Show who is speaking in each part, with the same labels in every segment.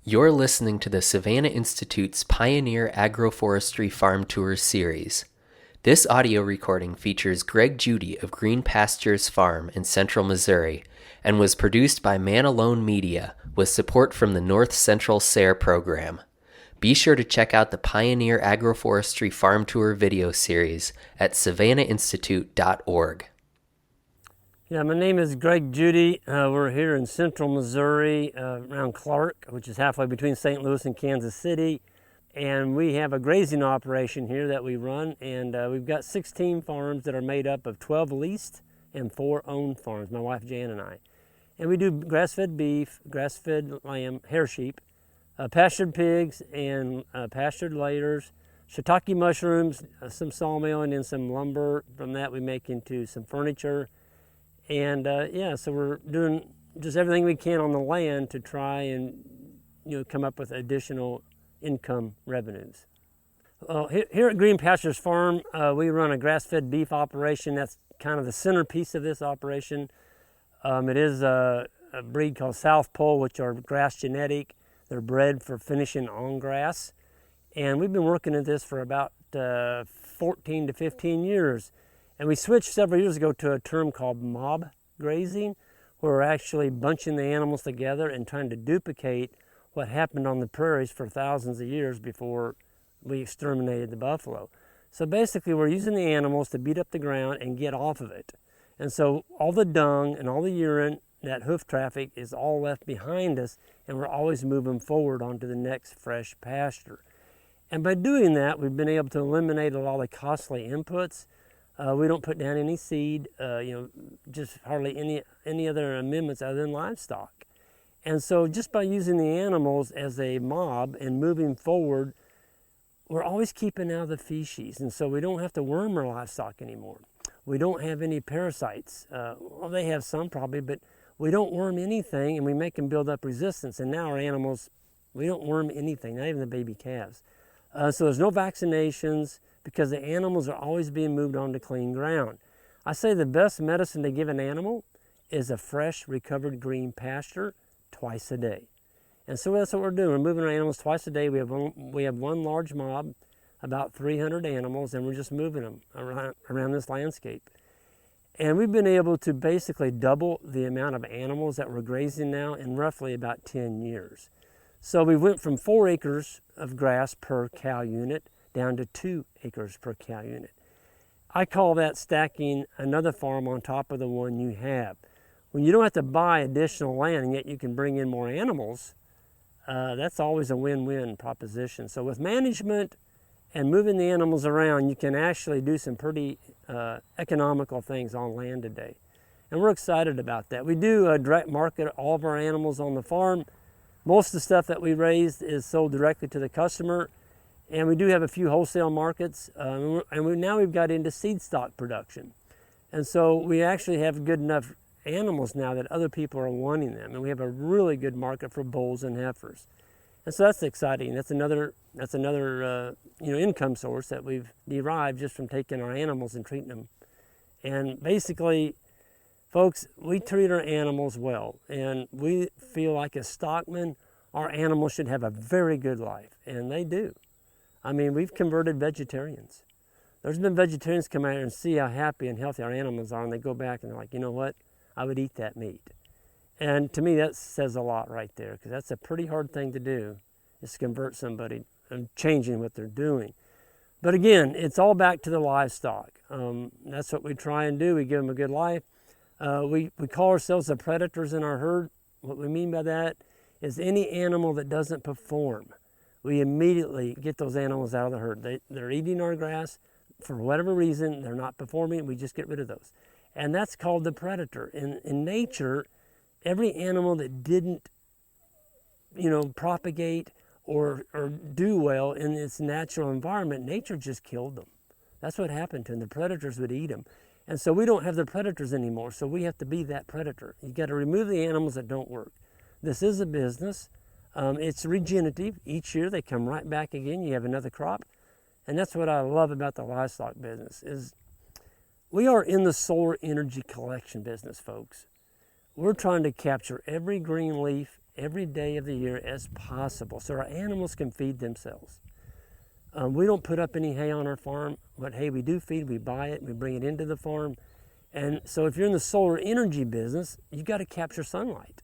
Speaker 1: You're listening to the Savannah Institute's Pioneer Agroforestry Farm Tour Series. This audio recording features Greg Judy of Green Pastures Farm in Central Missouri and was produced by Man Alone Media with support from the North Central SARE program. Be sure to check out the Pioneer Agroforestry Farm Tour video series at savannahinstitute.org.
Speaker 2: Yeah, my name is Greg Judy. We're here in central Missouri, around Clark, which is halfway between St. Louis and Kansas City. And we have a grazing operation here that we run, and we've got 16 farms that are made up of 12 leased and 4 owned farms, my wife Jan and I. And we do grass-fed beef, grass-fed lamb, hair sheep, pastured pigs, and pastured layers, shiitake mushrooms, some sawmill, and then some lumber. From that we make into some furniture. And so we're doing just everything we can on the land to try and come up with additional income revenues. Here at Green Pastures Farm, we run a grass-fed beef operation. That's kind of the centerpiece of this operation. It is a breed called South Pole, which are grass genetic. They're bred for finishing on grass. And we've been working at this for about 14 to 15 years. And we switched several years ago to a term called mob grazing, where we're actually bunching the animals together and trying to duplicate what happened on the prairies for thousands of years before we exterminated the buffalo. So basically we're using the animals to beat up the ground and get off of it. And so all the dung and all the urine, that hoof traffic, is all left behind us, and we're always moving forward onto the next fresh pasture. And by doing that, we've been able to eliminate a lot of the costly inputs. We don't put down any seed, just hardly any other amendments other than livestock. And so just by using the animals as a mob and moving forward, we're always keeping out the feces. And so we don't have to worm our livestock anymore. We don't have any parasites. Well, they have some probably, but we don't worm anything, and we make them build up resistance. And now our animals, we don't worm anything, not even the baby calves. So there's no vaccinations, because the animals are always being moved onto clean ground. I say the best medicine to give an animal is a fresh, recovered green pasture twice a day. And so that's what we're doing. We're moving our animals twice a day. We have one large mob, about 300 animals, and we're just moving them around this landscape. And we've been able to basically double the amount of animals that we're grazing now in roughly about 10 years. So we went from 4 acres of grass per cow unit down to 2 acres per cow unit. I call that stacking another farm on top of the one you have. When you don't have to buy additional land and yet you can bring in more animals, that's always a win-win proposition. So with management and moving the animals around, you can actually do some pretty economical things on land today. And we're excited about that. We do direct market all of our animals on the farm. Most of the stuff that we raise is sold directly to the customer. And we do have a few wholesale markets, and now we've got into seed stock production. And so we actually have good enough animals now that other people are wanting them, and we have a really good market for bulls and heifers. And so that's exciting. That's another income source that we've derived just from taking our animals and treating them. And basically, folks, we treat our animals well, and we feel like as stockmen, our animals should have a very good life, and they do. I mean, we've converted vegetarians. There's been vegetarians come out here and see how happy and healthy our animals are, and they go back and they're like, you know what? I would eat that meat. And to me, that says a lot right there, because that's a pretty hard thing to do, is to convert somebody and changing what they're doing. But again, it's all back to the livestock. That's what we try and do. We give them a good life. We call ourselves the predators in our herd. What we mean by that is any animal that doesn't perform, we immediately get those animals out of the herd. They're eating our grass. For whatever reason, they're not performing. We just get rid of those. And that's called the predator. In nature, every animal that didn't, propagate or do well in its natural environment, nature just killed them. That's what happened to them. The predators would eat them. And so we don't have the predators anymore, so we have to be that predator. You got to remove the animals that don't work. This is a business. It's regenerative. Each year they come right back again. You have another crop. And that's what I love about the livestock business is we are in the solar energy collection business, folks. We're trying to capture every green leaf, every day of the year as possible so our animals can feed themselves. We don't put up any hay on our farm. What hay we do feed, we buy it, we bring it into the farm. And so if you're in the solar energy business, you got to capture sunlight.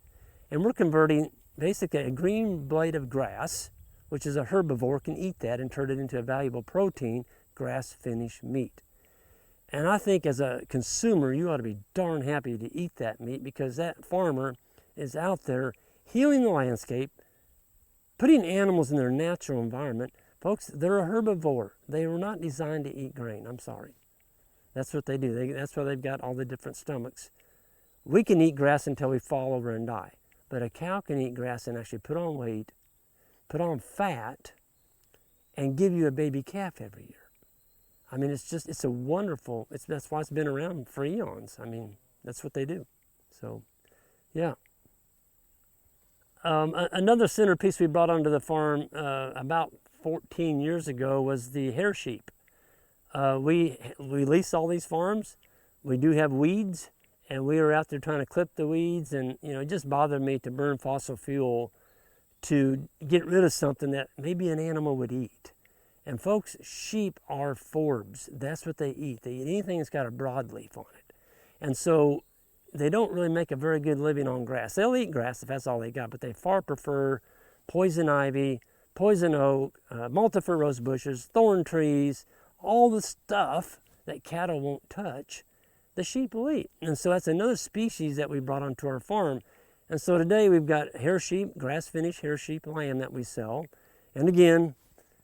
Speaker 2: And we're converting basically a green blade of grass, which is a herbivore, can eat that and turn it into a valuable protein, grass-finished meat. And I think as a consumer, you ought to be darn happy to eat that meat because that farmer is out there healing the landscape, putting animals in their natural environment. Folks, they're a herbivore. They were not designed to eat grain. I'm sorry. That's what they do. That's why they've got all the different stomachs. We can eat grass until we fall over and die. But a cow can eat grass and actually put on weight, put on fat, and give you a baby calf every year. I mean, it's a wonderful, that's why it's been around for eons. I mean, that's what they do. So, yeah. Another centerpiece we brought onto the farm about 14 years ago was the hair sheep. We lease all these farms. We do have weeds, and we were out there trying to clip the weeds, and it just bothered me to burn fossil fuel to get rid of something that maybe an animal would eat. And folks, sheep are forbs. That's what they eat. They eat anything that's got a broadleaf on it. And so they don't really make a very good living on grass. They'll eat grass if that's all they got, but they far prefer poison ivy, poison oak, multiflora rose bushes, thorn trees, all the stuff that cattle won't touch, the sheep will eat. And so that's another species that we brought onto our farm. And so today we've got hair sheep, grass-finished hair sheep lamb that we sell. And again,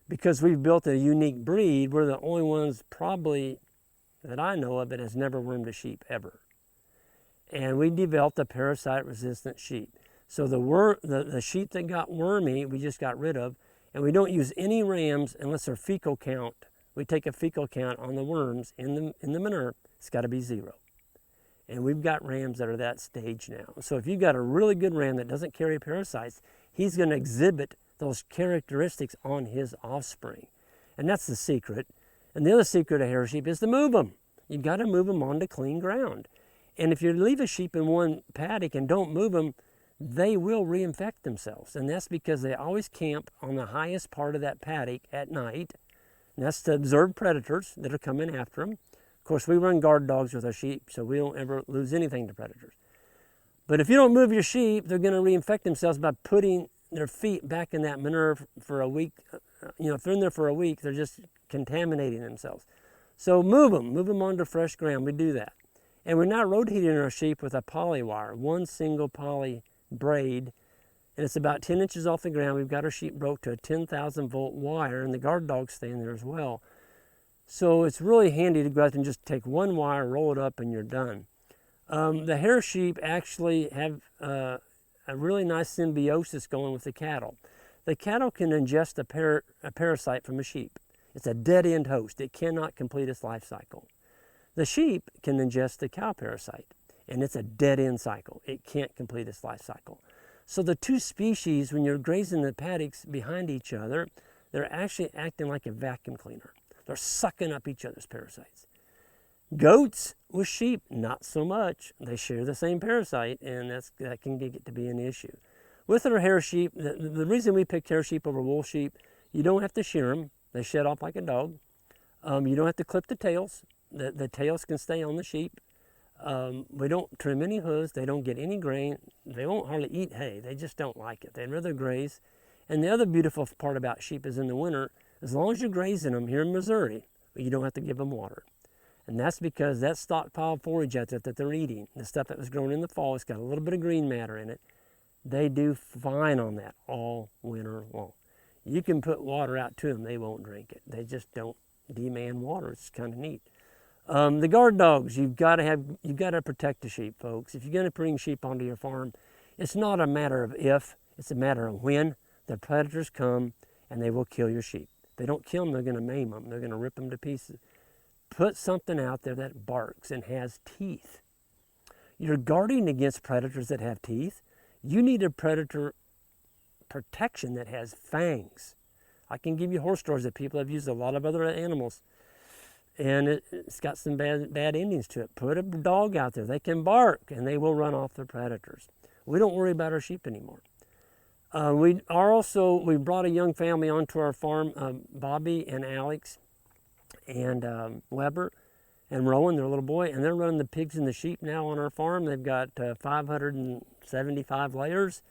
Speaker 2: because we've built a unique breed, we're the only ones probably that I know of that has never wormed a sheep ever. And we developed a parasite-resistant sheep. So the sheep that got wormy, we just got rid of, and we don't use any rams unless their fecal count. We take a fecal count on the worms in the manure. It's got to be 0. And we've got rams that are that stage now. So if you've got a really good ram that doesn't carry parasites, he's going to exhibit those characteristics on his offspring. And that's the secret. And the other secret of hair sheep is to move them. You've got to move them onto clean ground. And if you leave a sheep in one paddock and don't move them, they will reinfect themselves. And that's because they always camp on the highest part of that paddock at night. And that's to observe predators that are coming after them. Of course, we run guard dogs with our sheep, so we don't ever lose anything to predators. But if you don't move your sheep, they're going to reinfect themselves by putting their feet back in that manure for a week. If they're in there for a week, they're just contaminating themselves. So move them onto fresh ground. We do that. And we're not road heating our sheep with a poly wire, one single poly braid, and it's about 10 inches off the ground. We've got our sheep broke to a 10,000 volt wire, and the guard dogs stay in there as well. So it's really handy to go out and just take one wire, roll it up, and you're done. The hair sheep actually have a really nice symbiosis going with the cattle. The cattle can ingest a parasite from a sheep. It's a dead-end host. It cannot complete its life cycle. The sheep can ingest the cow parasite, and it's a dead-end cycle. It can't complete its life cycle. So the two species, when you're grazing the paddocks behind each other, they're actually acting like a vacuum cleaner. They're sucking up each other's parasites. Goats with sheep, not so much. They share the same parasite, and that can get to be an issue. With our hair sheep, the reason we picked hair sheep over wool sheep, you don't have to shear them. They shed off like a dog. You don't have to clip the tails. The tails can stay on the sheep. We don't trim any hooves. They don't get any grain. They won't hardly eat hay. They just don't like it. They'd rather graze. And the other beautiful part about sheep is in the winter, as long as you're grazing them here in Missouri, you don't have to give them water. And that's because that stockpile forage out there that they're eating, the stuff that was grown in the fall, it's got a little bit of green matter in it. They do fine on that all winter long. You can put water out to them, they won't drink it. They just don't demand water. It's kind of neat. The guard dogs, you've got to protect the sheep, folks. If you're going to bring sheep onto your farm, it's not a matter of if, it's a matter of when. The predators come and they will kill your sheep. If they don't kill them, they're going to maim them. They're going to rip them to pieces. Put something out there that barks and has teeth. You're guarding against predators that have teeth. You need a predator protection that has fangs. I can give you horse stories that people have used a lot of other animals, and it's got some bad endings to it. Put a dog out there. They can bark, and they will run off the predators. We don't worry about our sheep anymore. We brought a young family onto our farm, Bobby and Alex and Weber and Rowan, their little boy, and they're running the pigs and the sheep now on our farm. They've got 575 layers,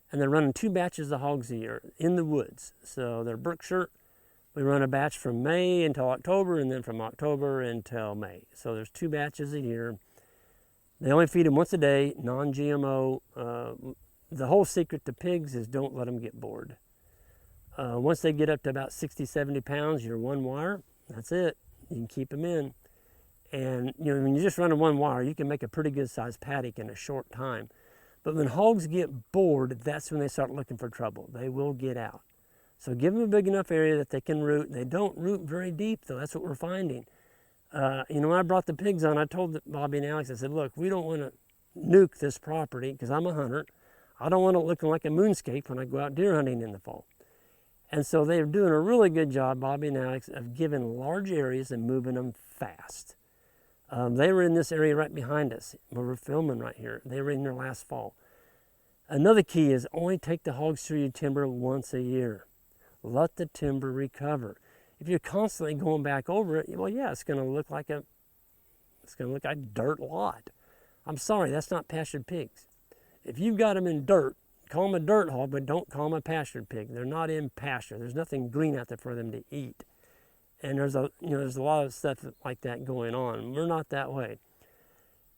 Speaker 2: and they're running 2 batches of hogs a year in the woods. So they're Berkshire. We run a batch from May until October, and then from October until May. So there's 2 batches a year. They only feed them once a day, non-GMO. The whole secret to pigs is don't let them get bored. Once they get up to about 60, 70 pounds, you're one wire. That's it. You can keep them in. And when you just run a one wire, you can make a pretty good sized paddock in a short time. But when hogs get bored, that's when they start looking for trouble. They will get out. So give them a big enough area that they can root. They don't root very deep, though. That's what we're finding. When I brought the pigs on, I told Bobby and Alex, I said, look, we don't want to nuke this property because I'm a hunter. I don't want it looking like a moonscape when I go out deer hunting in the fall. And so they're doing a really good job, Bobby and Alex, of giving large areas and moving them fast. They were in this area right behind us, where we're filming right here. They were in there last fall. Another key is only take the hogs through your timber once a year. Let the timber recover. If you're constantly going back over it, well, yeah, it's going to look like a dirt lot. I'm sorry, that's not pastured pigs. If you've got them in dirt, call them a dirt hog, but don't call them a pastured pig. They're not in pasture. There's nothing green out there for them to eat. And there's a lot of stuff like that going on. We're not that way.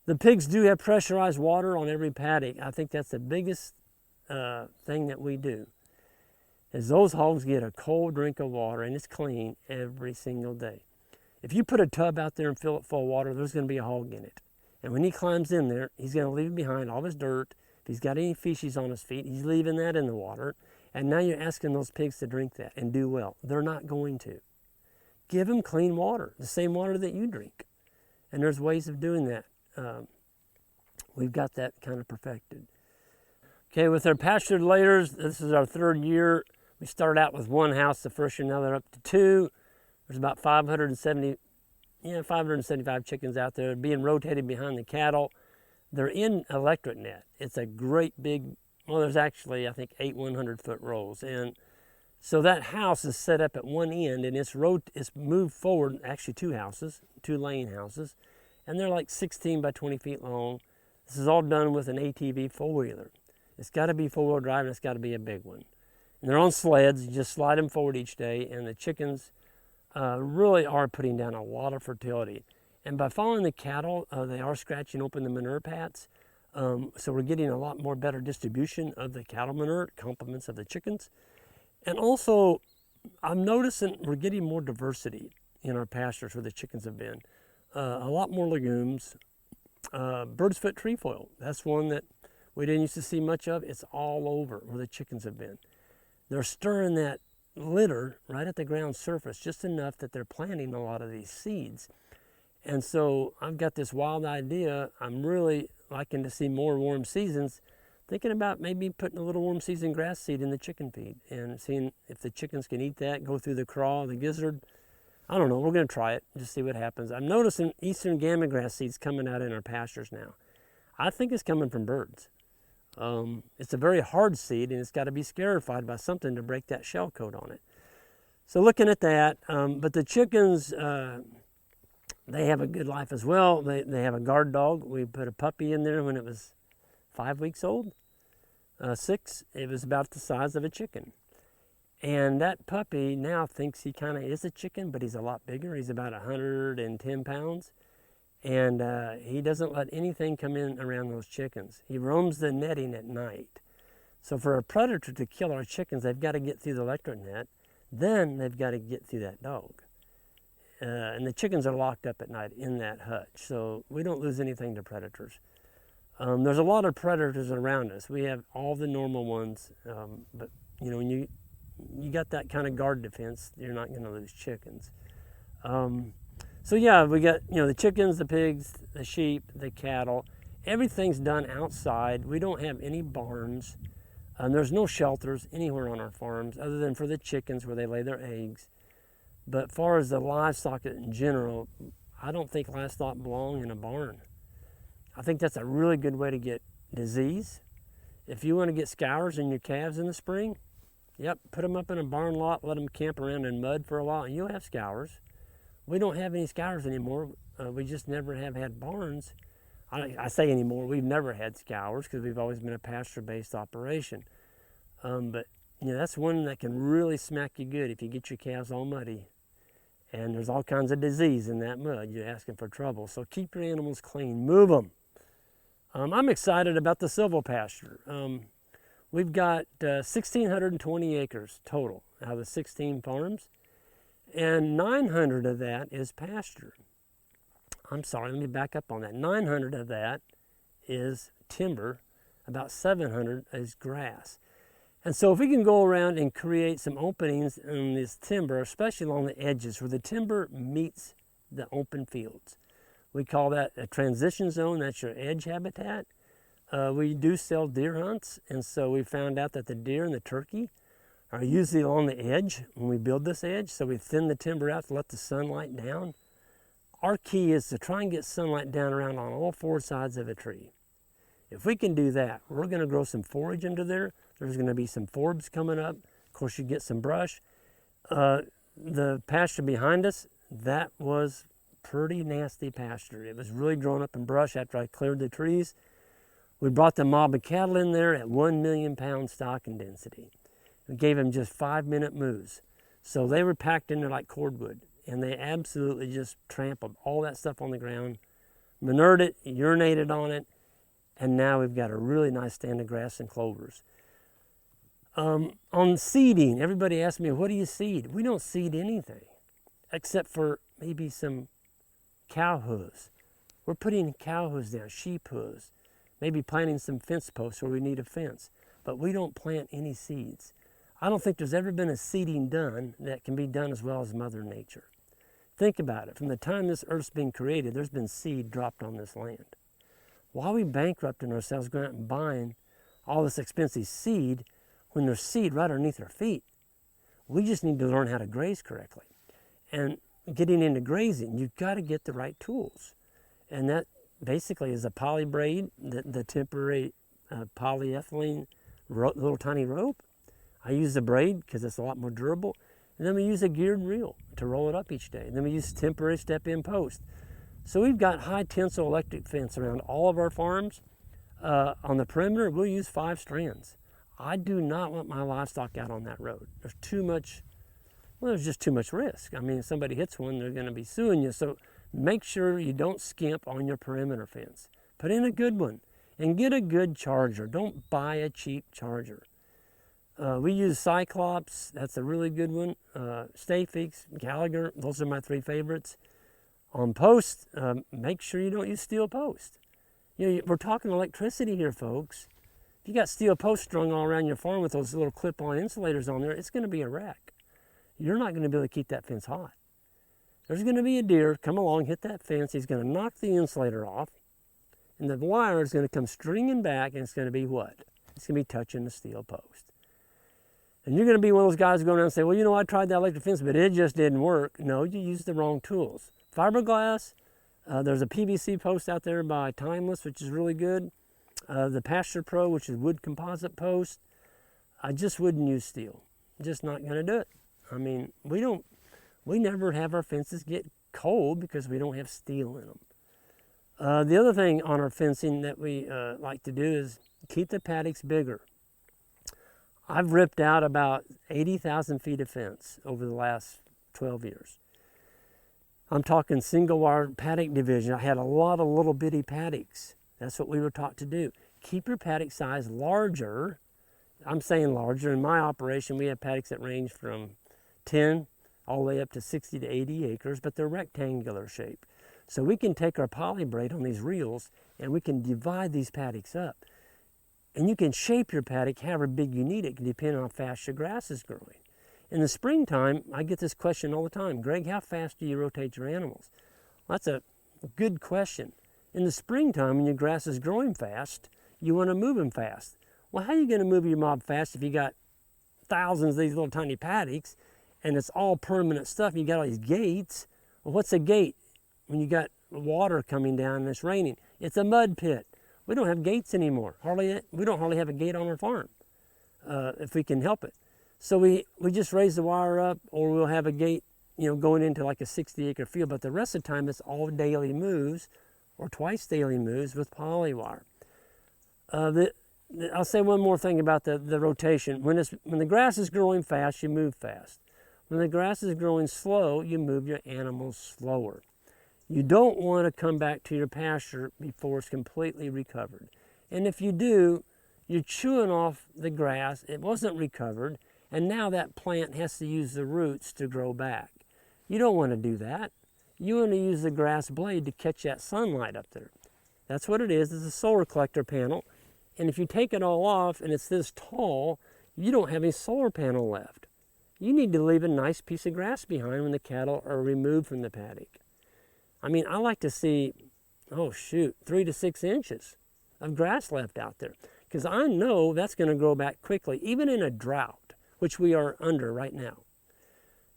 Speaker 2: The pigs do have pressurized water on every paddock. I think that's the biggest thing that we do, is those hogs get a cold drink of water, and it's clean every single day. If you put a tub out there and fill it full of water, there's going to be a hog in it. And when he climbs in there, he's going to leave behind all his dirt. If he's got any feces on his feet, he's leaving that in the water. And now you're asking those pigs to drink that and do well. They're not going to. Give them clean water, the same water that you drink. And there's ways of doing that. We've got that kind of perfected. Okay, with our pastured layers, this is our 3rd year. We started out with 1 house the first year, now they're up to 2. There's about 575 chickens out there being rotated behind the cattle. They're in electric net. It's a great big, well, there's actually, I think, 8 100-foot rows. And so that house is set up at one end, and it's moved forward, actually 2 houses, 2 laying houses, and they're like 16 by 20 feet long. This is all done with an ATV 4-wheeler. It's got to be 4-wheel drive, and it's got to be a big one. And they're on sleds. You just slide them forward each day, and the chickens really are putting down a lot of fertility. And by following the cattle, they are scratching open the manure pats. So we're getting a lot more better distribution of the cattle manure, complements of the chickens. And also, I'm noticing we're getting more diversity in our pastures where the chickens have been. A lot more legumes. Bird's foot trefoil, that's one that we didn't used to see much of. It's all over where the chickens have been. They're stirring that litter right at the ground surface just enough that they're planting a lot of these seeds. And so I've got this wild idea. I'm really liking to see more warm seasons, thinking about maybe putting a little warm season grass seed in the chicken feed and seeing if the chickens can eat that, go through the craw, the gizzard. I don't know, we're going to try it, just see what happens. I'm noticing eastern gammon grass seeds coming out in our pastures now. I think it's coming from birds. It's a very hard seed, and it's got to be scarified by something to break that shell coat on it. So looking at that, but the chickens, they have a good life as well. They have a guard dog. We put a puppy in there when it was 5 weeks old, 6. It was about the size of a chicken. And that puppy now thinks he kind of is a chicken, but he's a lot bigger. He's about 110 pounds. And he doesn't let anything come in around those chickens. He roams the netting at night. So for a predator to kill our chickens, they've got to get through the electric net. Then they've got to get through that dog. And the chickens are locked up at night in that hutch. So we don't lose anything to predators. There's a lot of predators around us. We have all the normal ones. But you know, when you got that kind of guard defense, you're not going to lose chickens. So yeah, we got, you know, the chickens, the pigs, the sheep, the cattle. Everything's done outside. We don't have any barns. There's no shelters anywhere on our farms other than for the chickens where they lay their eggs. But as far as the livestock in general, I don't think livestock belong in a barn. I think that's a really good way to get disease If you want to get scours in your calves in the spring, yep, put them up in a barn lot, let them camp around in mud for a while, and you'll have scours. We don't have any scours anymore. We just never have had barns. I say anymore, we've never had scours because we've always been a pasture-based operation. But that's one that can really smack you good if you get your calves all muddy. And there's all kinds of disease in that mud. You're asking for trouble. So keep your animals clean. Move them. I'm excited about the Silvopasture. We've got 1,620 acres total out of the 16 farms. And 900 of that is pasture. I'm sorry, let me back up on that. 900 of that is timber. About 700 is grass. And so if we can go around and create some openings in this timber, especially along the edges where the timber meets the open fields. We call that a transition zone. That's your edge habitat. We do sell deer hunts, and so we found out that the deer and the turkey are usually along the edge when we build this edge, so we thin the timber out to let the sunlight down. Our key is to try and get sunlight down around on all four sides of a tree. If we can do that, we're going to grow some forage under there. There's going to be some forbs coming up. Of course, you get some brush. The pasture behind us, that was pretty nasty pasture. It was really grown up in brush after I cleared the trees. We brought the mob of cattle in there at 1 million pound stocking density. We gave them just 5-minute moves. So they were packed in there like cordwood, and they absolutely just trampled all that stuff on the ground, manured it, urinated on it, and now we've got a really nice stand of grass and clovers. On seeding, everybody asks me, what do you seed? We don't seed anything, except for maybe some cow hooves. We're putting cow hooves down, sheep hooves, maybe planting some fence posts where we need a fence, but we don't plant any seeds. I don't think there's ever been a seeding done that can be done as well as Mother Nature. Think about it. From the time this earth's been created, there's been seed dropped on this land. Why are we bankrupting ourselves going out and buying all this expensive seed when there's seed right underneath our feet? We just need to learn how to graze correctly. And getting into grazing, you've got to get the right tools. And that basically is a poly braid, the temporary polyethylene little tiny rope. I use the braid because it's a lot more durable. And then we use a geared reel to roll it up each day. And then we use temporary step-in post. So we've got high tensile electric fence around all of our farms. On the perimeter, we'll use 5 strands. I do not want my livestock out on that road. There's just too much risk. I mean, if somebody hits one, they're going to be suing you. So make sure you don't skimp on your perimeter fence. Put in a good one and get a good charger. Don't buy a cheap charger. We use Cyclops. That's a really good one. Stafix, Gallagher. Those are my 3 favorites. On post, make sure you don't use steel post. We're talking electricity here, folks. If you got steel posts strung all around your farm with those little clip-on insulators on there, it's going to be a wreck. You're not going to be able to keep that fence hot. There's going to be a deer come along, hit that fence. He's going to knock the insulator off, and the wire is going to come stringing back, and it's going to be what? It's going to be touching the steel post. And you're going to be one of those guys going around and say, well, I tried that electric fence, but it just didn't work. No, you used the wrong tools. Fiberglass, there's a PVC post out there by Timeless, which is really good. The Pasture Pro, which is wood composite post. I just wouldn't use steel. Just not going to do it. I mean, we never have our fences get cold because we don't have steel in them. The other thing on our fencing that we like to do is keep the paddocks bigger. I've ripped out about 80,000 feet of fence over the last 12 years. I'm talking single wire paddock division. I had a lot of little bitty paddocks. That's what we were taught to do. Keep your paddock size larger. I'm saying larger. In my operation, we have paddocks that range from 10 all the way up to 60 to 80 acres, but they're rectangular shape. So we can take our poly braid on these reels and we can divide these paddocks up. And you can shape your paddock however big you need it, depending on how fast your grass is growing. In the springtime, I get this question all the time. Greg, how fast do you rotate your animals? Well, that's a good question. In the springtime, when your grass is growing fast, you want to move them fast. Well, how are you going to move your mob fast if you got thousands of these little tiny paddocks and it's all permanent stuff? You got all these gates. Well, what's a gate when you got water coming down and it's raining? It's a mud pit. We don't have gates anymore. We don't hardly have a gate on our farm if we can help it. So we just raise the wire up, or we'll have a gate, going into like a 60-acre field. But the rest of the time, it's all daily moves or twice daily moves with poly wire. I'll say one more thing about the rotation. When the grass is growing fast, you move fast. When the grass is growing slow, you move your animals slower. You don't want to come back to your pasture before it's completely recovered. And if you do, you're chewing off the grass. It wasn't recovered, and now that plant has to use the roots to grow back. You don't want to do that. You want to use the grass blade to catch that sunlight up there. That's what it is. It's a solar collector panel. And if you take it all off and it's this tall, you don't have any solar panel left. You need to leave a nice piece of grass behind when the cattle are removed from the paddock. I mean, I like to see, 3 to 6 inches of grass left out there, because I know that's going to grow back quickly, even in a drought, which we are under right now.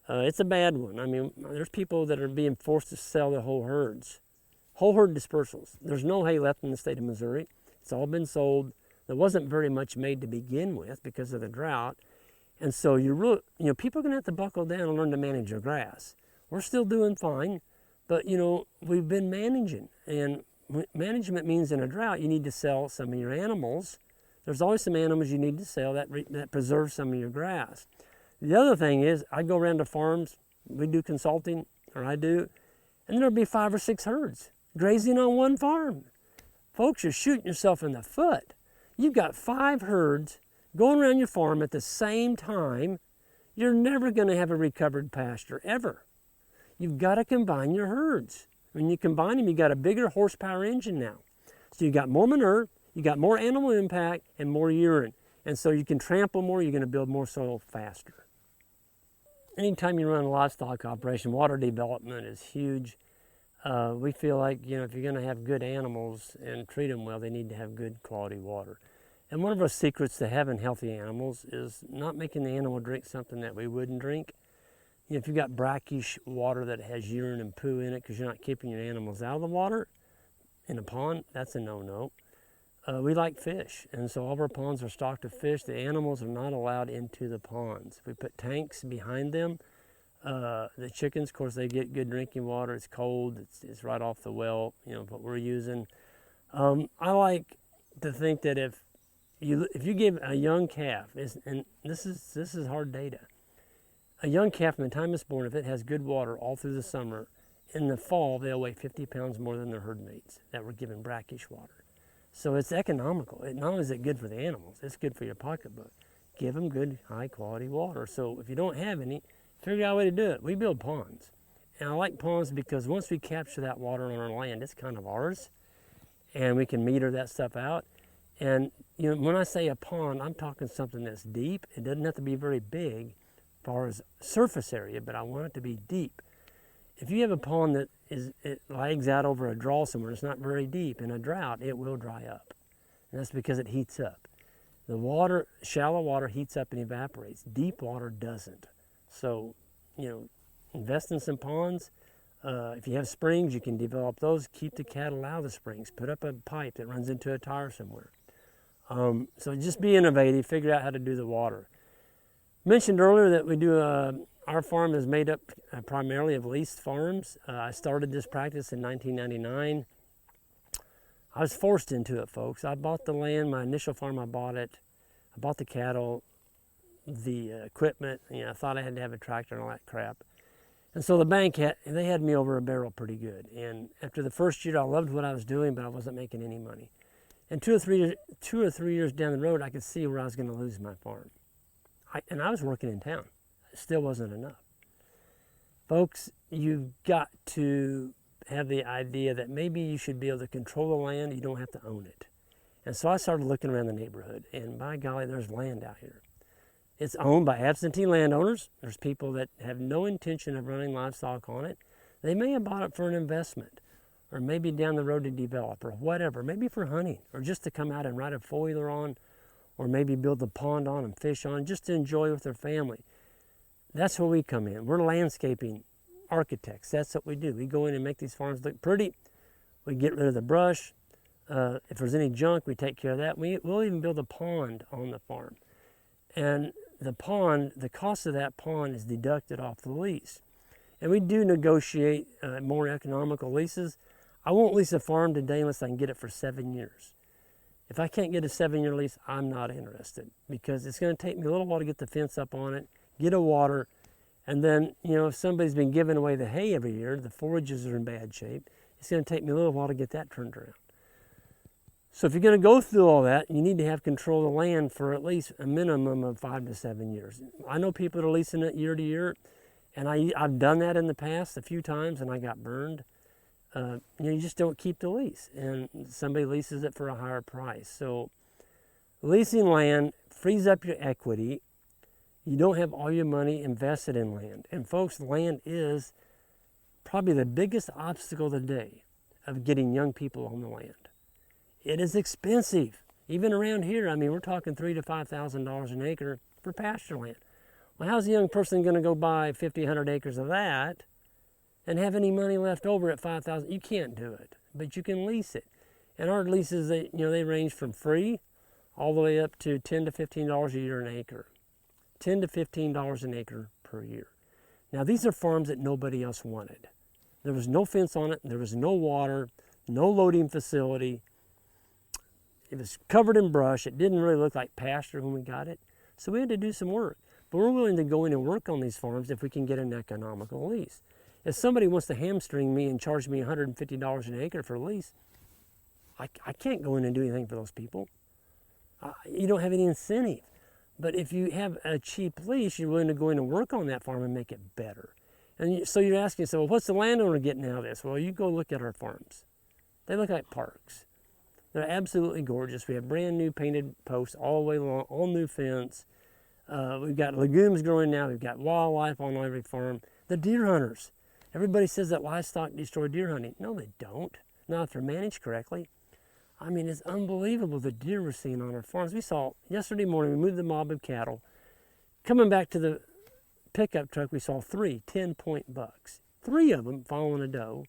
Speaker 2: It's a bad one. I mean, there's people that are being forced to sell their whole herds, whole herd dispersals. There's no hay left in the state of Missouri. It's all been sold. There wasn't very much made to begin with because of the drought. And so people are going to have to buckle down and learn to manage their grass. We're still doing fine, but we've been managing. And management means in a drought, you need to sell some of your animals. There's always some animals you need to sell that preserve some of your grass. The other thing is, I go around to farms, we do consulting, or I do, and there'll be 5 or 6 herds grazing on one farm. Folks, you're shooting yourself in the foot. You've got 5 herds going around your farm at the same time. You're never going to have a recovered pasture, ever. You've got to combine your herds. When you combine them, you got a bigger horsepower engine now. So you got more manure, you got more animal impact, and more urine. And so you can trample more, you're going to build more soil faster. Anytime you run a livestock operation, water development is huge. We feel like, if you're going to have good animals and treat them well, they need to have good quality water. And one of our secrets to having healthy animals is not making the animal drink something that we wouldn't drink. If you've got brackish water that has urine and poo in it because you're not keeping your animals out of the water in a pond, that's a no-no. We like fish, and so all of our ponds are stocked with fish. The animals are not allowed into the ponds. We put tanks behind them. The chickens, of course, they get good drinking water. It's cold. It's right off the well, what we're using. I like to think that if you give a young calf, and this is hard data, a young calf from the time it's born, if it has good water all through the summer, in the fall they'll weigh 50 pounds more than their herd mates that were given brackish water. So it's economical. Not only is it good for the animals, it's good for your pocketbook. Give them good, high-quality water. So if you don't have any, figure out a way to do it. We build ponds. And I like ponds because once we capture that water on our land, it's kind of ours, and we can meter that stuff out. And when I say a pond, I'm talking something that's deep. It doesn't have to be very big as far as surface area, but I want it to be deep. If you have a pond that it lags out over a draw somewhere, it's not very deep, in a drought, it will dry up. And that's because it heats up. The water, shallow water heats up and evaporates. Deep water doesn't. So, invest in some ponds. If you have springs, you can develop those. Keep the cattle out of the springs. Put up a pipe that runs into a tire somewhere. So just be innovative. Figure out how to do the water. Mentioned earlier that we do our farm is made up primarily of leased farms. I started this practice in 1999. I was forced into it, folks. I bought the land, my initial farm, I bought it. I bought the cattle, the equipment. I thought I had to have a tractor and all that crap. And so the bank they had me over a barrel pretty good. And after the first year, I loved what I was doing, but I wasn't making any money. And 2 or 3 years down the road, I could see where I was going to lose my farm. And I was working in town. It still wasn't enough. Folks, you've got to have the idea that maybe you should be able to control the land. You don't have to own it. And so I started looking around the neighborhood, and by golly, there's land out here. It's owned by absentee landowners. There's people that have no intention of running livestock on it. They may have bought it for an investment, or maybe down the road to develop, or whatever, maybe for hunting, or just to come out and ride a four-wheeler on, or maybe build a pond on and fish on, just to enjoy with their family. That's where we come in. We're landscaping architects. That's what we do. We go in and make these farms look pretty. We get rid of the brush. If there's any junk, we take care of that. We'll even build a pond on the farm. And the pond, the cost of that pond is deducted off the lease. And we do negotiate more economical leases. I won't lease a farm today unless I can get it for 7 years. If I can't get a 7-year lease, I'm not interested, because it's going to take me a little while to get the fence up on it, get a water, and then, if somebody's been giving away the hay every year, the forages are in bad shape, it's going to take me a little while to get that turned around. So if you're going to go through all that, you need to have control of the land for at least a minimum of 5 to 7 years. I know people that are leasing it year to year, and I've done that in the past a few times, and I got burned. You just don't keep the lease, and somebody leases it for a higher price. So leasing land frees up your equity. You don't have all your money invested in land. And folks, land is probably the biggest obstacle today of getting young people on the land. It is expensive. Even around here, we're talking $3,000 to $5,000 an acre for pasture land. Well, how's a young person going to go buy 50, 100 acres of that and have any money left over at $5,000? You can't do it, but you can lease it. And our leases, they range from free all the way up to $10 to $15 a year an acre. $10 to $15 an acre per year. Now, these are farms that nobody else wanted. There was no fence on it. There was no water, no loading facility. It was covered in brush. It didn't really look like pasture when we got it. So we had to do some work. But we're willing to go in and work on these farms if we can get an economical lease. If somebody wants to hamstring me and charge me $150 an acre for a lease, I can't go in and do anything for those people. You don't have any incentive. But if you have a cheap lease, you're willing to go in and work on that farm and make it better. And so you're asking yourself, well, what's the landowner getting out of this? Well, you go look at our farms. They look like parks. They're absolutely gorgeous. We have brand new painted posts all the way along, all new fence. We've got legumes growing now. We've got wildlife on every farm. The deer hunters. Everybody says that livestock destroy deer hunting. No, they don't. Not if they're managed correctly. It's unbelievable the deer we're seeing on our farms. We saw yesterday morning, we moved the mob of cattle. Coming back to the pickup truck, we saw 3 10-point bucks. 3 of them following a doe.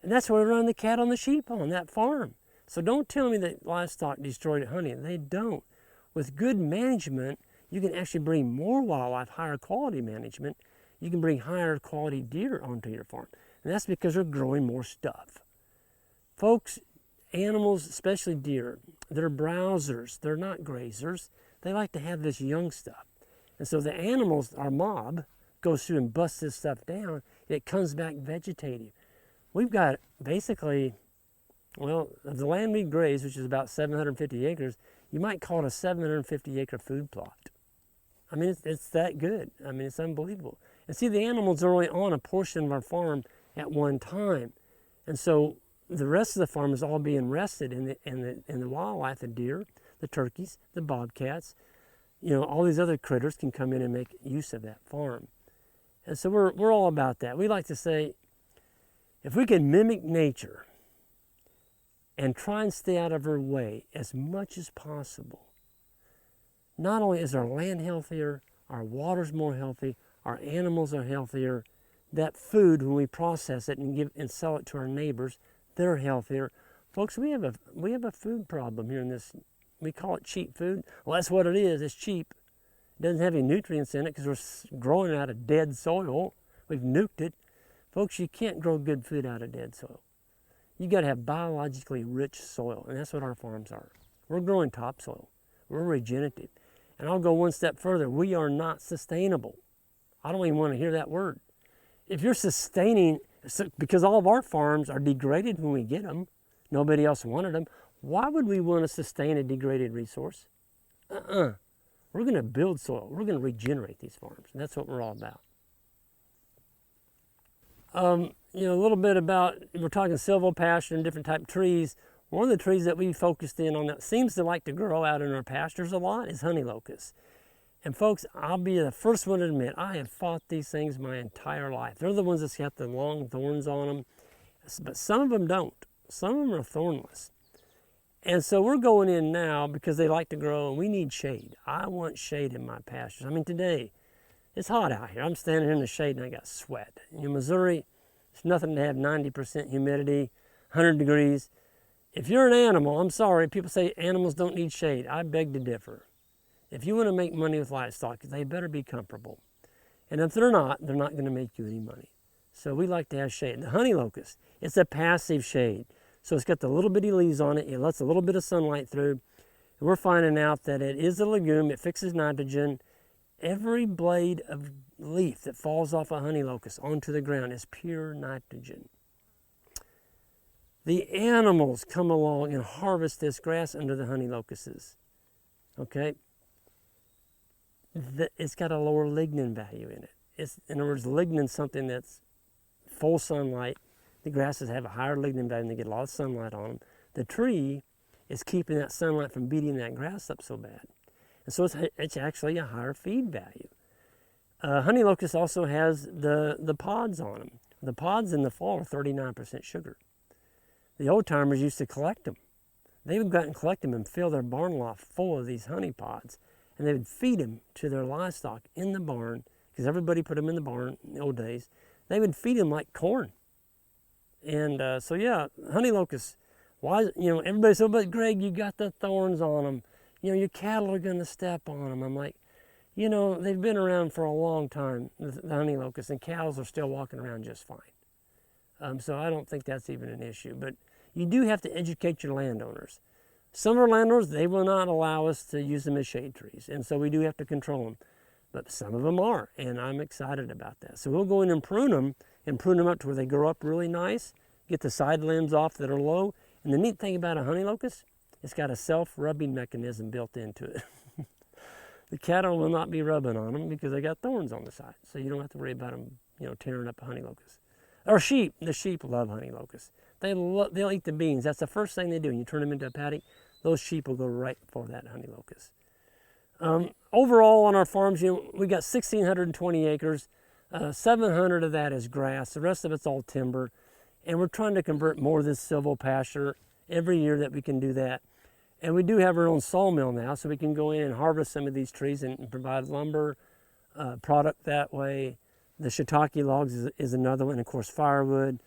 Speaker 2: And that's where we run the cattle and the sheep on that farm. So don't tell me that livestock destroyed hunting. They don't. With good management, you can actually bring more wildlife, higher quality management. You can bring higher quality deer onto your farm. And that's because they're growing more stuff. Folks, animals, especially deer, they're browsers. They're not grazers. They like to have this young stuff. And so the animals, our mob, goes through and busts this stuff down. It comes back vegetative. We've got basically, of the land we graze, which is about 750 acres, you might call it a 750 acre food plot. It's that good. It's unbelievable. And see, the animals are only on a portion of our farm at one time. And so the rest of the farm is all being rested in the wildlife, the deer, the turkeys, the bobcats. All these other critters can come in and make use of that farm. And so we're all about that. We like to say, if we can mimic nature and try and stay out of her way as much as possible, not only is our land healthier, our water's more healthy, our animals are healthier, that food, when we process it and sell it to our neighbors, they're healthier. Folks, we have a food problem here in this. We call it cheap food. Well, that's what it is. It's cheap. It doesn't have any nutrients in it because we're growing it out of dead soil. We've nuked it. Folks, you can't grow good food out of dead soil. You got to have biologically rich soil, and that's what our farms are. We're growing topsoil. We're regenerative. And I'll go one step further. We are not sustainable. I don't even want to hear that word. If you're sustaining, because all of our farms are degraded when we get them, nobody else wanted them, why would we want to sustain a degraded resource? We're going to build soil. We're going to regenerate these farms. And that's what we're all about. A little bit about, we're talking silvopasture and different type of trees. One of the trees that we focused in on that seems to like to grow out in our pastures a lot is Honeylocust. And folks, I'll be the first one to admit, I have fought these things my entire life. They're the ones that's got the long thorns on them, but some of them don't. Some of them are thornless. And so we're going in now because they like to grow and we need shade. I want shade in my pastures. Today, it's hot out here. I'm standing here in the shade and I got sweat. In Missouri, it's nothing to have 90% humidity, 100 degrees. If you're an animal, I'm sorry, people say animals don't need shade. I beg to differ. If you want to make money with livestock, they better be comfortable. And if they're not going to make you any money. So we like to have shade. The Honeylocust, it's a passive shade. So it's got the little bitty leaves on it. It lets a little bit of sunlight through. And we're finding out that it is a legume. It fixes nitrogen. Every blade of leaf that falls off a Honeylocust onto the ground is pure nitrogen. The animals come along and harvest this grass under the Honeylocusts. Okay? It's got a lower lignin value in it. In other words, lignin is something that's full sunlight. The grasses have a higher lignin value and they get a lot of sunlight on them. The tree is keeping that sunlight from beating that grass up so bad. And so it's actually a higher feed value. Honeylocust also has the pods on them. The pods in the fall are 39% sugar. The old timers used to collect them. They would go out and collect them and fill their barn loft full of these honey pods. And they would feed them to their livestock in the barn, because everybody put them in the barn in the old days. They would feed them like corn. And so yeah, Honeylocust, why, everybody said, but Greg, you got the thorns on them. Your cattle are going to step on them. I'm like, they've been around for a long time, the Honeylocust, and cows are still walking around just fine. So I don't think that's even an issue. But you do have to educate your landowners. Some of our landowners, they will not allow us to use them as shade trees, and so we do have to control them. But some of them are, and I'm excited about that. So we'll go in and prune them up to where they grow up really nice, get the side limbs off that are low. And the neat thing about a Honeylocust, it's got a self-rubbing mechanism built into it. The cattle will not be rubbing on them because they got thorns on the side, so you don't have to worry about them, tearing up a Honeylocust. Or sheep. The sheep love Honeylocust. They'll eat the beans. That's the first thing they do. When you turn them into a paddock, those sheep will go right for that Honeylocust. Overall on our farms, we got 1,620 acres. 700 of that is grass. The rest of it's all timber. And we're trying to convert more of this silvopasture every year that we can do that. And we do have our own sawmill now, so we can go in and harvest some of these trees and provide lumber, product that way. The Shiitake logs is another one, and of course firewood.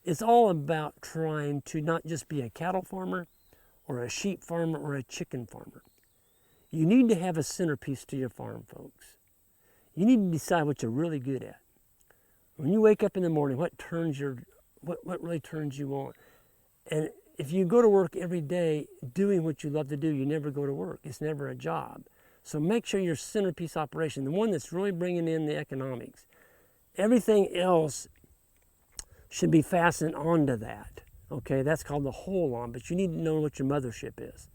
Speaker 2: It's all about trying to not just be a cattle farmer or a sheep farmer or a chicken farmer. You need to have a centerpiece to your farm, folks. You need to decide what you're really good at. When you wake up in the morning, what really turns you on? And if you go to work every day doing what you love to do, you never go to work. It's never a job. So make sure your centerpiece operation, the one that's really bringing in the economics, everything else should be fastened onto that. Okay, that's called the hold on, but you need to know what your mothership is.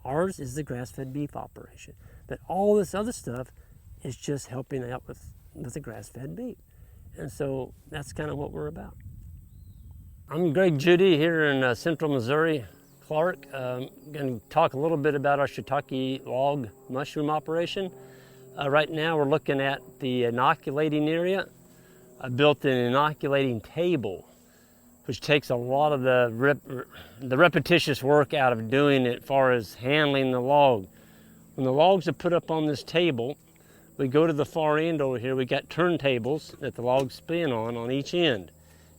Speaker 2: Ours is the grass-fed beef operation, but all this other stuff is just helping out with the grass-fed beef. And so that's kind of what we're about. I'm Greg Judy here in central Missouri, Clark. I'm going to talk a little bit about our Shiitake log mushroom operation. Right now we're looking at the inoculating area. I built an inoculating table, which takes a lot of the repetitious work out of doing it as far as handling the log. When the logs are put up on this table, we go to the far end over here. We got turntables that the logs spin on each end.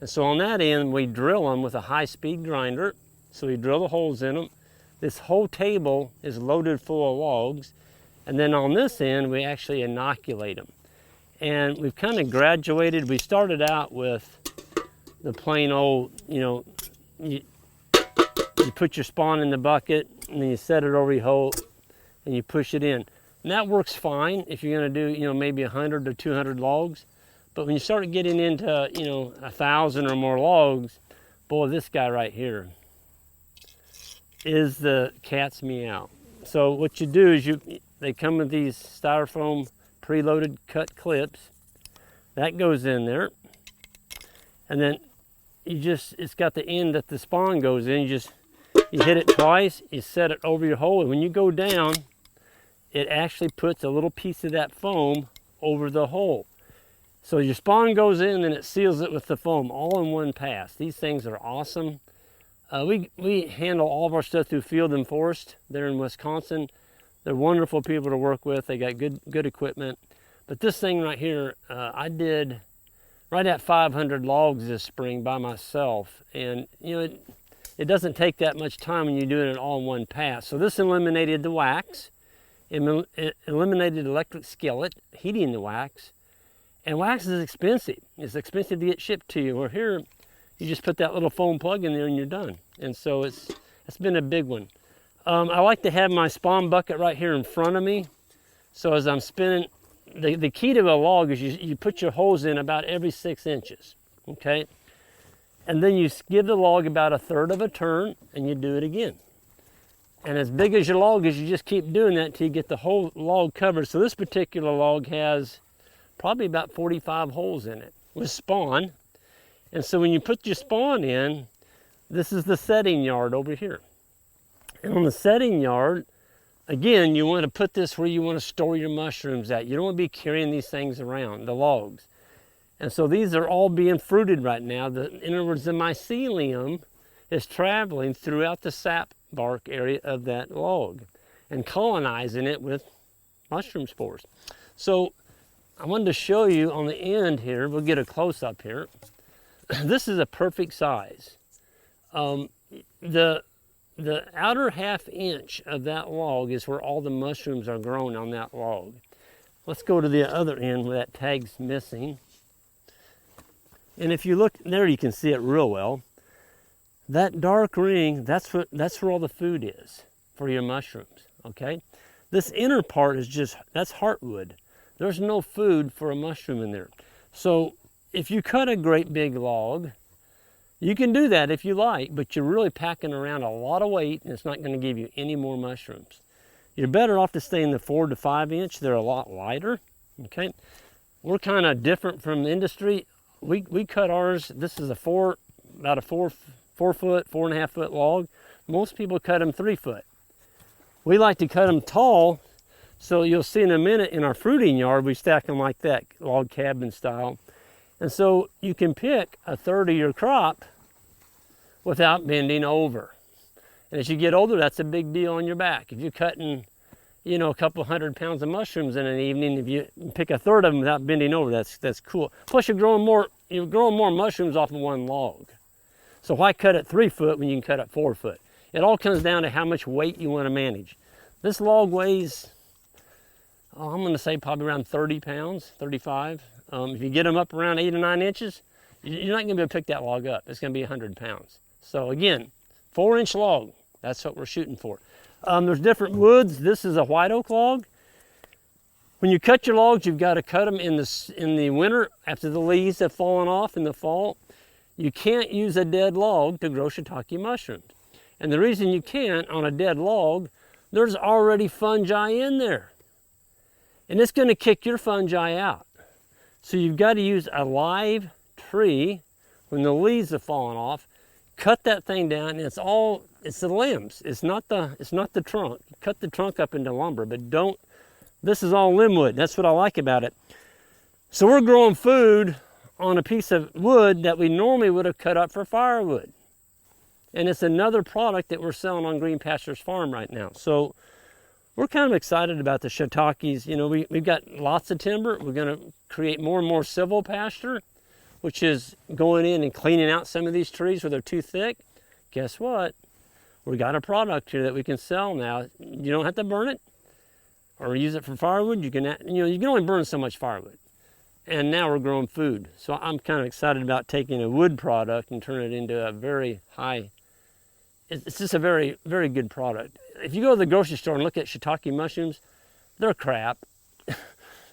Speaker 2: And so on that end, we drill them with a high-speed grinder. So we drill the holes in them. This whole table is loaded full of logs. And then on this end, we actually inoculate them. And we've kind of graduated. We started out with the plain old, you put your spawn in the bucket, and then you set it over your hole, and you push it in. And that works fine if you're going to do, maybe 100 or 200 logs. But when you start getting into, 1,000 or more logs, boy, this guy right here is the cat's meow. So what you do is they come with these styrofoam preloaded cut clips. That goes in there. And then it's got the end that the spawn goes in. You hit it twice, you set it over your hole, and when you go down, it actually puts a little piece of that foam over the hole. So your spawn goes in and it seals it with the foam all in one pass. These things are awesome. We handle all of our stuff through Field and Forest. They're in Wisconsin. They're wonderful people to work with. They got good equipment. But this thing right here, I did right at 500 logs this spring by myself. And it it doesn't take that much time when you're doing it all in one pass. So this eliminated the wax, it eliminated electric skillet, heating the wax, and wax is expensive. It's expensive to get shipped to you. Where here, you just put that little foam plug in there and you're done. And so it's been a big one. I like to have my spawn bucket right here in front of me. So as I'm spinning, the key to a log is you put your hose in about every 6 inches, okay? And then you give the log about 1/3 of a turn and you do it again. And as big as your log is, you just keep doing that until you get the whole log covered. So this particular log has probably about 45 holes in it with spawn. And so when you put your spawn in, this is the setting yard over here. And on the setting yard, again, you want to put this where you want to store your mushrooms at. You don't want to be carrying these things around, the logs. And so these are all being fruited right now. In other words, the mycelium is traveling throughout the sap bark area of that log and colonizing it with mushroom spores. So I wanted to show you on the end here, we'll get a close-up here. This is a perfect size. The outer 1/2 inch of that log is where all the mushrooms are grown on that log. Let's go to the other end where that tag's missing. And if you look there, you can see it real well. That dark ring, that's where all the food is for your mushrooms, okay? This inner part is that's heartwood. There's no food for a mushroom in there. So if you cut a great big log, you can do that if you like, but you're really packing around a lot of weight and it's not going to give you any more mushrooms. You're better off to stay in the 4 to 5 inch. They're a lot lighter, okay? We're kind of different from the industry. We cut ours, this is about a 4 foot, 4.5 foot log. Most people cut them 3 foot. We like to cut them tall, so you'll see in a minute in our fruiting yard, we stack them like that, log cabin style. And so you can pick 1/3 of your crop without bending over. And as you get older, that's a big deal on your back. If you're cutting, a couple 100 pounds of mushrooms in an evening, if you pick 1/3 of them without bending over, that's cool. Plus you're growing more mushrooms off of one log. So why cut it 3 foot when you can cut it 4 foot? It all comes down to how much weight you want to manage. This log weighs, I'm going to say probably around 30 pounds, 35. If you get them up around 8 or 9 inches, you're not going to be able to pick that log up. It's going to be 100 pounds. So again, 4-inch log, that's what we're shooting for. There's different woods. This is a white oak log. When you cut your logs, you've got to cut them in the winter after the leaves have fallen off in the fall. You can't use a dead log to grow shiitake mushrooms. And the reason you can't on a dead log, there's already fungi in there. And it's going to kick your fungi out. So you've got to use a live tree when the leaves have fallen off, cut that thing down, and it's the limbs. It's not the trunk. Cut the trunk up into lumber, but this is all limb wood. That's what I like about it. So we're growing food on a piece of wood that we normally would have cut up for firewood. And it's another product that we're selling on Green Pastures Farm right now. So we're kind of excited about the shiitakes. We've got lots of timber. We're going to create more and more silvopasture, which is going in and cleaning out some of these trees where they're too thick. Guess what? We got a product here that we can sell now. You don't have to burn it or use it for firewood. You can only burn so much firewood. And now we're growing food. So I'm kind of excited about taking a wood product and turning it into a very high, it's just a very, very good product. If you go to the grocery store and look at shiitake mushrooms, they're crap.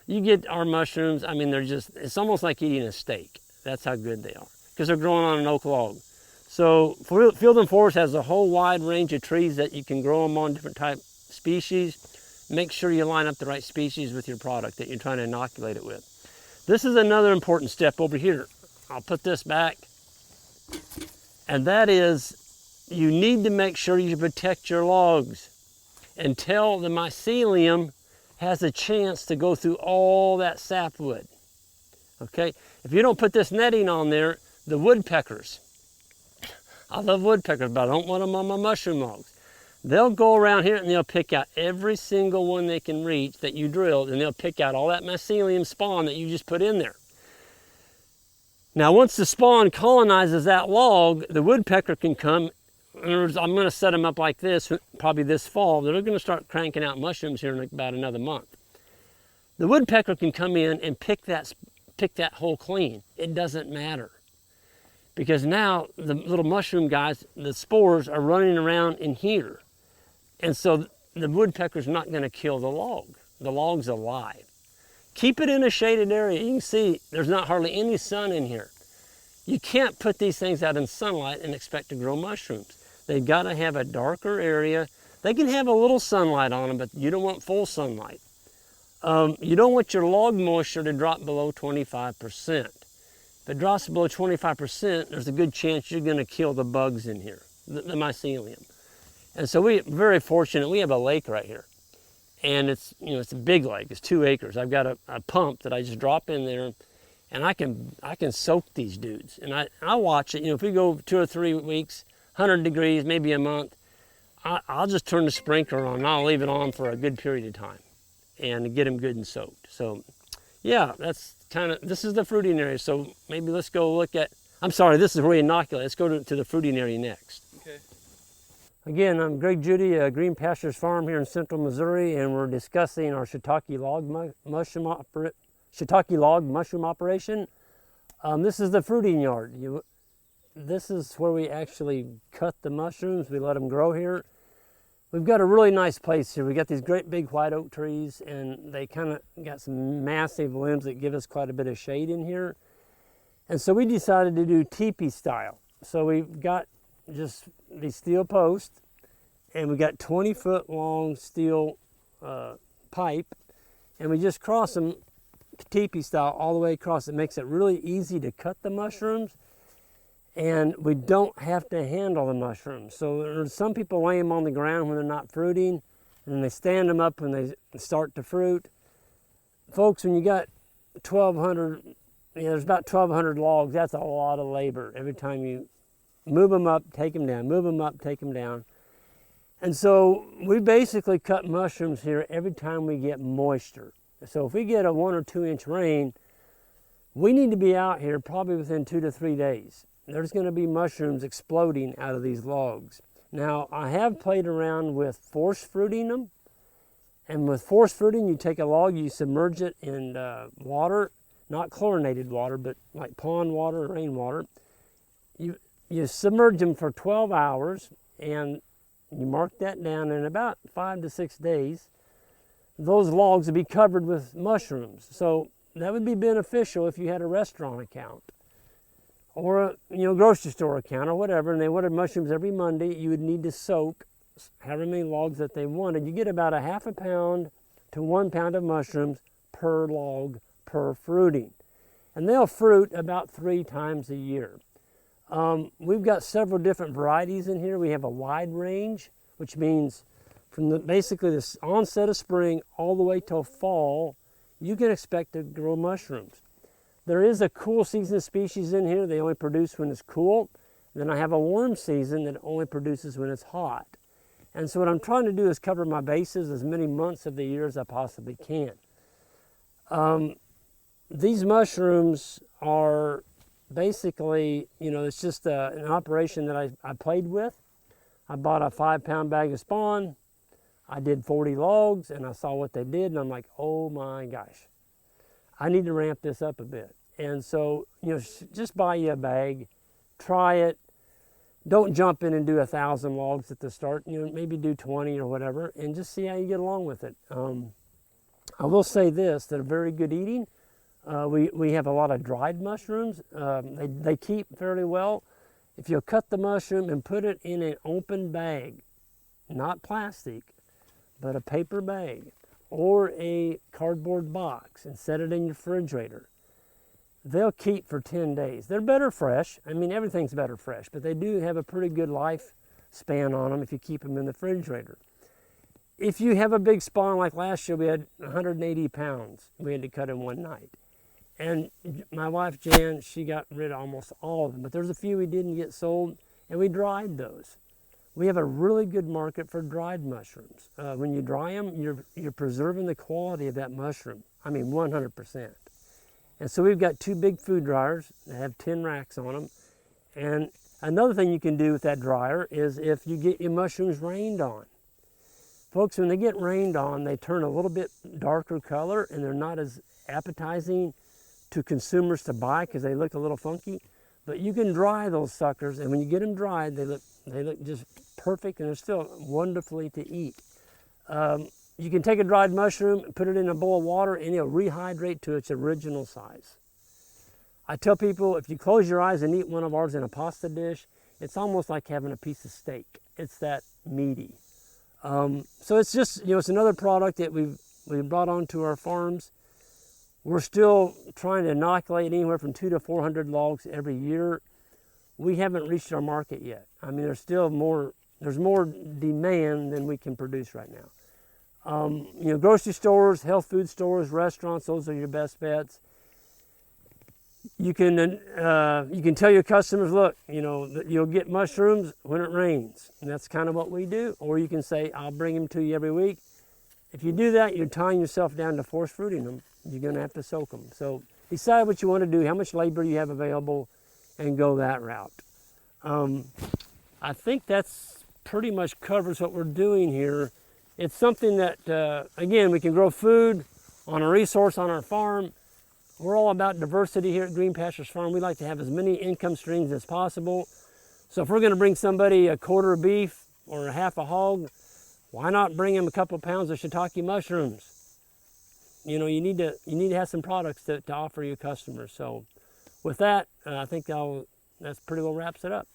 Speaker 2: You get our mushrooms, it's almost like eating a steak. That's how good they are, because they're growing on an oak log. So Field and Forest has a whole wide range of trees that you can grow them on, different type species. Make sure you line up the right species with your product that you're trying to inoculate it with. This is another important step over here. I'll put this back. And that is, you need to make sure you protect your logs until the mycelium has a chance to go through all that sapwood. Okay? If you don't put this netting on there, the woodpeckers, I love woodpeckers, but I don't want them on my mushroom logs. They'll go around here and they'll pick out every single one they can reach that you drilled, and they'll pick out all that mycelium spawn that you just put in there. Now, once the spawn colonizes that log, the woodpecker can come in other words, I'm going to set them up like this, probably this fall. They're going to start cranking out mushrooms here in about another month. The woodpecker can come in and pick that hole clean. It doesn't matter. Because now the little mushroom guys, the spores are running around in here. And so the woodpecker's not going to kill the log. The log's alive. Keep it in a shaded area. You can see there's not hardly any sun in here. You can't put these things out in sunlight and expect to grow mushrooms. They've got to have a darker area. They can have a little sunlight on them, but you don't want full sunlight. You don't want your log moisture to drop below 25%. If it drops below 25%, there's a good chance you're going to kill the bugs in here, the mycelium. And so we're very fortunate. We have a lake right here. And it's a big lake. It's 2 acres. I've got a pump that I just drop in there, and I can soak these dudes. And I watch it. If we go 2 or 3 weeks, 100 degrees, maybe a month, I'll just turn the sprinkler on, and I'll leave it on for a good period of time and get them good and soaked. So yeah, that's this is the fruiting area. So maybe let's go look at, I'm sorry, this is where we inoculate. Let's go to the fruiting area next.
Speaker 3: Okay.
Speaker 2: Again, I'm Greg Judy, Green Pastures Farm here in Central Missouri, and we're discussing our Shiitake log mushroom operation. This is the fruiting yard. This is where we actually cut the mushrooms. We let them grow here. We've got a really nice place here. We got these great big white oak trees, and they kind of got some massive limbs that give us quite a bit of shade in here. And so we decided to do teepee style. So we've got just these steel posts, and we got 20-foot long steel pipe, and we just cross them teepee style all the way across. It makes it really easy to cut the mushrooms, and we don't have to handle the mushrooms. So there's some people lay them on the ground when they're not fruiting, and then they stand them up when they start to fruit. Folks, when you got 1,200, there's about 1,200 logs, that's a lot of labor every time you move them up, take them down, move them up, take them down. And so we basically cut mushrooms here every time we get moisture. So if we get a 1 or 2 inch rain, we need to be out here probably within 2 to 3 days. There's going to be mushrooms exploding out of these logs. Now, I have played around with force fruiting them. And with force fruiting, you take a log, you submerge it in water, not chlorinated water, but like pond water or rainwater. You submerge them for 12 hours, and you mark that down. In about 5 to 6 days, those logs will be covered with mushrooms. So that would be beneficial if you had a restaurant account or a grocery store account or whatever, and they wanted mushrooms every Monday. You would need to soak however many logs that they wanted. You get about a half a pound to 1 pound of mushrooms per log per fruiting. And they'll fruit about 3 times a year. We've got several different varieties in here. We have a wide range, which means from basically the onset of spring all the way till fall, you can expect to grow mushrooms. There is a cool season species in here. They only produce when it's cool. Then I have a warm season that only produces when it's hot. And so what I'm trying to do is cover my bases as many months of the year as I possibly can. These mushrooms are basically, it's just an operation that I played with. I bought a 5-pound bag of spawn. I did 40 logs, and I saw what they did, and I'm like, oh my gosh, I need to ramp this up a bit. And so, just buy you a bag, try it. Don't jump in and do 1,000 logs at the start. Maybe do 20 or whatever, and just see how you get along with it. I will say this, they're very good eating. We have a lot of dried mushrooms. They keep fairly well. If you'll cut the mushroom and put it in an open bag, not plastic, but a paper bag or a cardboard box, and set it in your refrigerator, they'll keep for 10 days. They're better fresh. I mean, everything's better fresh, but they do have a pretty good lifespan on them if you keep them in the refrigerator. If you have a big spawn like last year, we had 180 pounds we had to cut in one night. And my wife, Jan, she got rid of almost all of them, but there's a few we didn't get sold, and we dried those. We have a really good market for dried mushrooms. When you dry them, you're preserving the quality of that mushroom. I mean, 100%. And so we've got 2 big food dryers that have 10 racks on them, and Another thing you can do with that dryer is if you get your mushrooms rained on. Folks, when they get rained on, they turn a little bit darker color and they're not as appetizing to consumers to buy because they look a little funky. But you can dry those suckers, and when you get them dried, they look just perfect, and they're still wonderfully to eat. You can take a dried mushroom, put it in a bowl of water, and it'll rehydrate to its original size. I tell people, if you close your eyes and eat one of ours in a pasta dish, it's almost like having a piece of steak. It's that meaty. So it's just, it's another product that we've brought onto our farms. We're still trying to inoculate anywhere from 200 to 400 logs every year. We haven't reached our market yet. I mean, there's more demand than we can produce right now. Grocery stores, health food stores, restaurants, those are your best bets. You can tell your customers, look, that you'll get mushrooms when it rains. And that's kind of what we do. Or you can say, I'll bring them to you every week. If you do that, you're tying yourself down to force fruiting them. You're going to have to soak them. So decide what you want to do, how much labor you have available, and go that route. I think that's pretty much covers what we're doing here. It's something that, again, we can grow food on a resource on our farm. We're all about diversity here at Green Pastures Farm. We like to have as many income streams as possible. So if we're going to bring somebody a quarter of beef or a half a hog, why not bring them a couple pounds of shiitake mushrooms? You need to have some products to offer your customers. So with that, I think that's pretty well wraps it up.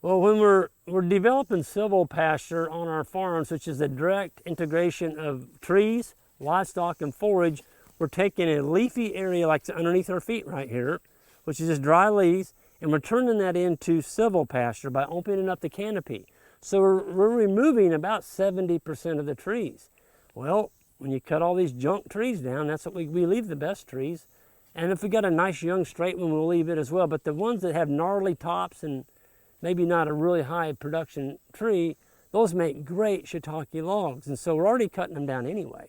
Speaker 2: Well, when we're developing silvopasture on our farms, which is a direct integration of trees, livestock, and forage, we're taking a leafy area like underneath our feet right here, which is just dry leaves, and we're turning that into silvopasture by opening up the canopy. So we're removing about 70% of the trees. Well, when you cut all these junk trees down, that's what we leave the best trees. And if we got a nice young straight one, we'll leave it as well. But the ones that have gnarly tops and maybe not a really high production tree, those make great shiitake logs. And so we're already cutting them down anyway.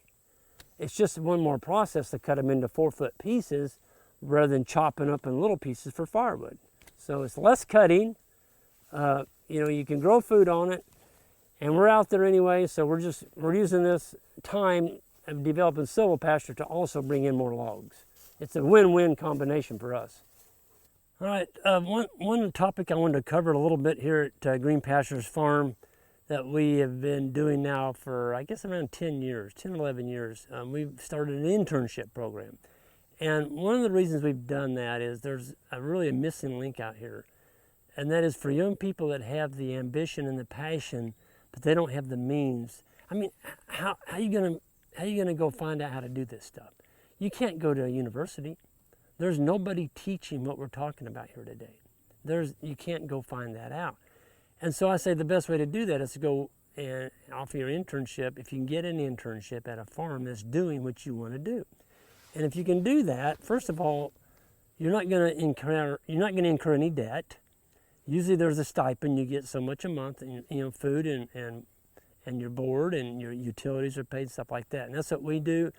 Speaker 2: It's just one more process to cut them into 4-foot pieces rather than chopping up in little pieces for firewood. So it's less cutting. You can grow food on it, and we're out there anyway. So we're using this time of developing silvopasture to also bring in more logs. It's a win-win combination for us. All right, one topic I wanted to cover a little bit here at Green Pastures Farm that we have been doing now for, I guess, around 10 or 11 years. We've started an internship program. And one of the reasons we've done that is there's really a missing link out here. And that is for young people that have the ambition and the passion, but they don't have the means. I mean, how are you gonna go find out how to do this stuff? You can't go to a university. There's nobody teaching what we're talking about here today. You can't go find that out. And so I say the best way to do that is to go and offer your internship. If you can get an internship at a farm that's doing what you want to do. And if you can do that, first of all, you're not going to incur any debt. Usually there's a stipend. You get so much a month, and food and your board and your utilities are paid, stuff like that. And that's what we do.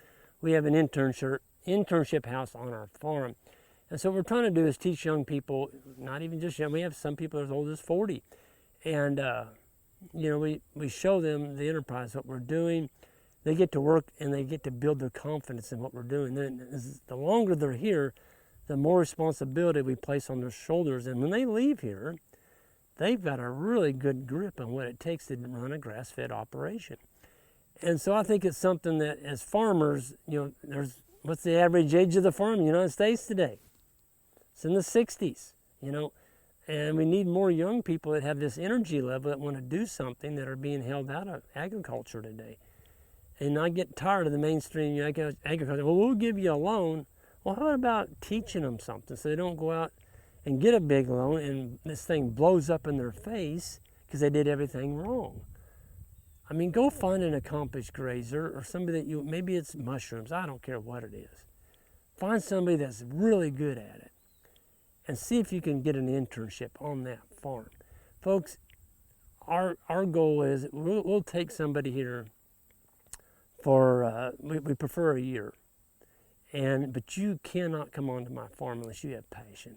Speaker 2: We have an internship house on our farm. And so what we're trying to do is teach young people, not even just young, we have some people as old as 40. And, we show them the enterprise, what we're doing. They get to work and they get to build their confidence in what we're doing. Then the longer they're here, the more responsibility we place on their shoulders. And when they leave here, they've got a really good grip on what it takes to run a grass-fed operation. And so I think it's something that as farmers, what's the average age of the farm in the United States today? It's in the 60s, And we need more young people that have this energy level that want to do something that are being held out of agriculture today. And I get tired of the mainstream agriculture. Well, we'll give you a loan. Well, how about teaching them something so they don't go out and get a big loan and this thing blows up in their face because they did everything wrong? I mean, go find an accomplished grazer or somebody that maybe it's mushrooms. I don't care what it is. Find somebody that's really good at it. And see if you can get an internship on that farm. Folks, our goal is we'll take somebody here for, we prefer a year. But you cannot come onto my farm unless you have passion.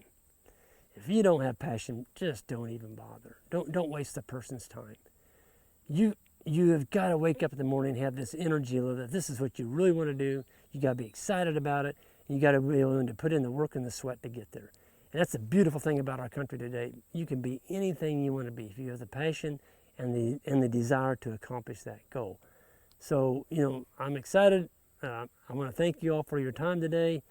Speaker 2: If you don't have passion, just don't even bother. Don't waste the person's time. You have got to wake up in the morning and have this energy that this is what you really want to do. You got to be excited about it. And you got to be willing to put in the work and the sweat to get there. And that's the beautiful thing about our country today. You can be anything you want to be if you have the passion and the desire to accomplish that goal. So, I'm excited. I want to thank you all for your time today,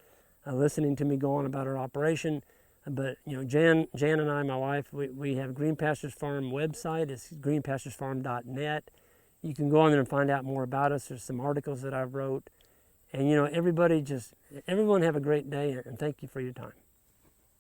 Speaker 2: listening to me go on about our operation. But, Jan and I, my wife, we have Green Pastures Farm website. It's greenpasturesfarm.net. You can go on there and find out more about us. There's some articles that I've wrote. And, everyone have a great day, and thank you for your time.